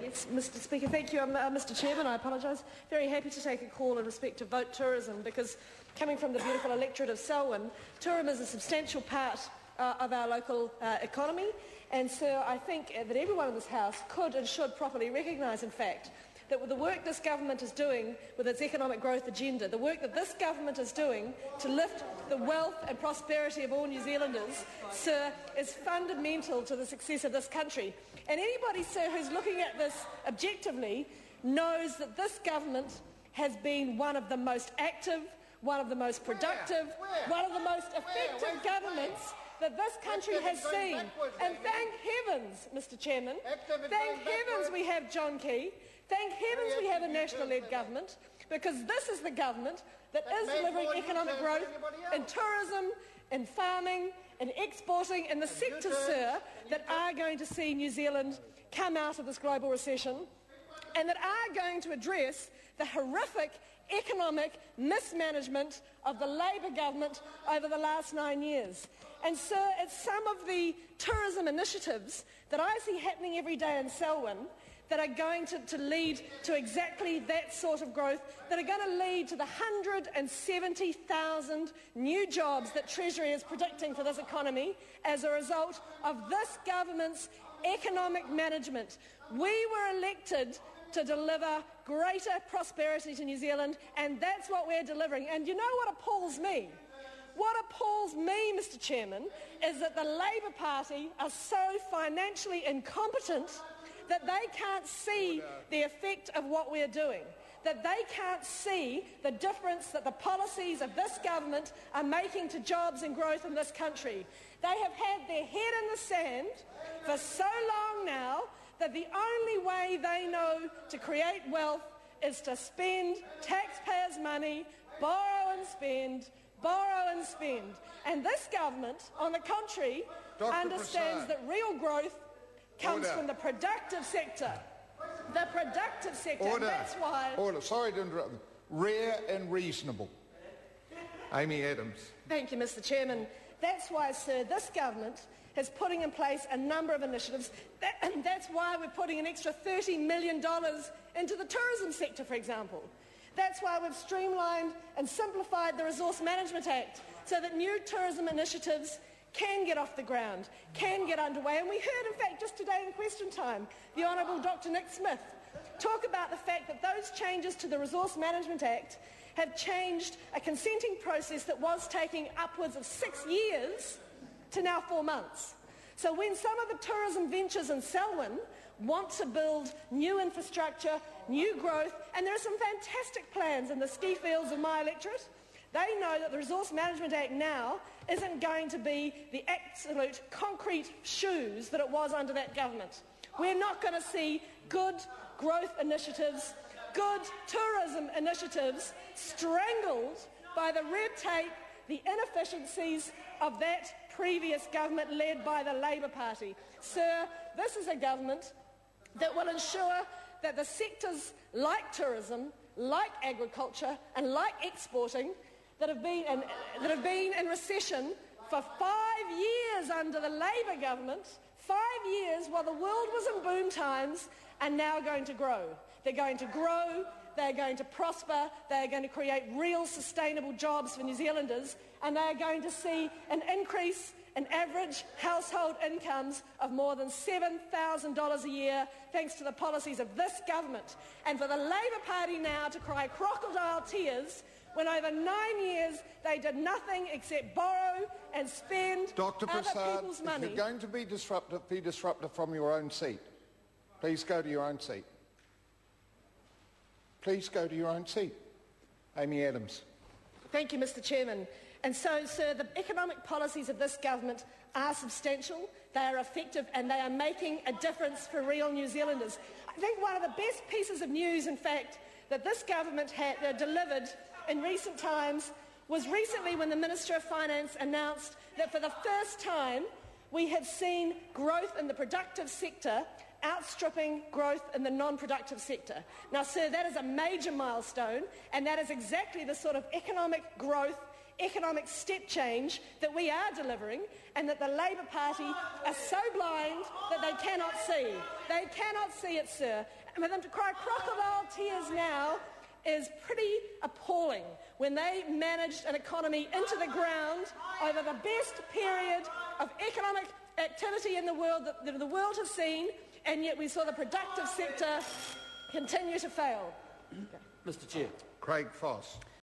Yes, Mr. Speaker, thank you. Mr. Chairman, I apologise. Very happy to take a call in respect to vote tourism, because coming from the beautiful electorate of Selwyn, tourism is a substantial part of our local economy, and so I think that everyone in this House could and should properly recognise, in fact, that with the work this government is doing with its economic growth agenda, the work that this government is doing to lift the wealth and prosperity of all New Zealanders, sir, is fundamental to the success of this country. And anybody, sir, who's looking at this objectively knows that this government has been one of the most active, one of the most productive, one of the most effective governments that this country has seen. And thank heavens, Mr. Chairman, thank heavens we have John Key, thank heavens we have a national-led government, because this is the government that is delivering economic growth in tourism, in farming, in exporting, in the sectors, sir, that are going to see New Zealand come out of this global recession, and that are going to address the horrific economic mismanagement of the Labour government over the last 9 years. And so it's some of the tourism initiatives that I see happening every day in Selwyn that are going to lead to exactly that sort of growth, that are going to lead to the 170,000 new jobs that Treasury is predicting for this economy as a result of this government's economic management. We were elected to deliver greater prosperity to New Zealand, and that's what we're delivering. And you know what appalls me? What appalls me, Mr. Chairman, is that the Labour Party are so financially incompetent that they can't see the effect of what we're doing, that they can't see the difference that the policies of this government are making to jobs and growth in this country. They have had their head in the sand for so long now that the only way they know to create wealth is to spend taxpayers' money, borrow and spend, borrow and spend. And this government, on the contrary, understands that real growth comes from the productive sector. The productive sector. Order. That's why... Order. Sorry to interrupt. Rare and reasonable. Amy Adams. Thank you, Mr. Chairman. That's why, sir, this government is putting in place a number of initiatives. And that's why we're putting an extra $30 million into the tourism sector, for example. That's why we've streamlined and simplified the Resource Management Act so that new tourism initiatives can get off the ground, can get underway. And we heard, in fact, just today in question time, the Honourable Dr. Nick Smith talk about the fact that those changes to the Resource Management Act have changed a consenting process that was taking upwards of 6 years to now 4 months. So when some of the tourism ventures in Selwyn want to build new infrastructure, new growth, and there are some fantastic plans in the ski fields of my electorate, they know that the Resource Management Act now isn't going to be the absolute concrete shoes that it was under that government. We're not going to see good growth initiatives, good tourism initiatives strangled by the red tape, the inefficiencies of that previous government led by the Labour Party. Sir, this is a government that will ensure that the sectors like tourism, like agriculture and like exporting that have been in recession for 5 years under the Labour government, 5 years while the world was in boom times, are now going to grow. They're going to grow, they're going to prosper, they're going to create real sustainable jobs for New Zealanders, and they're going to see an increase in average household incomes of more than $7,000 a year thanks to the policies of this government. And for the Labour Party now to cry crocodile tears when over 9 years they did nothing except borrow and spend Dr. other Prasad, people's money. if you're going to be disruptive from your own seat. Please go to your own seat. Please go to your own seat. Amy Adams. Thank you, Mr. Chairman. And so, sir, the economic policies of this government are substantial, they are effective, and they are making a difference for real New Zealanders. I think one of the best pieces of news, in fact, that this government had delivered in recent times was recently when the Minister of Finance announced that for the first time we have seen growth in the productive sector outstripping growth in the non-productive sector. Now, sir, that is a major milestone, and that is exactly the sort of economic growth, economic step change that we are delivering and that the Labour Party are so blind that they cannot see. They cannot see it, sir. And for them to cry crocodile tears now is pretty appalling when they managed an economy into the ground over the best period of economic activity in the world that the world has seen, and yet we saw the productive sector continue to fail. Mr. Chair. Craig Foss.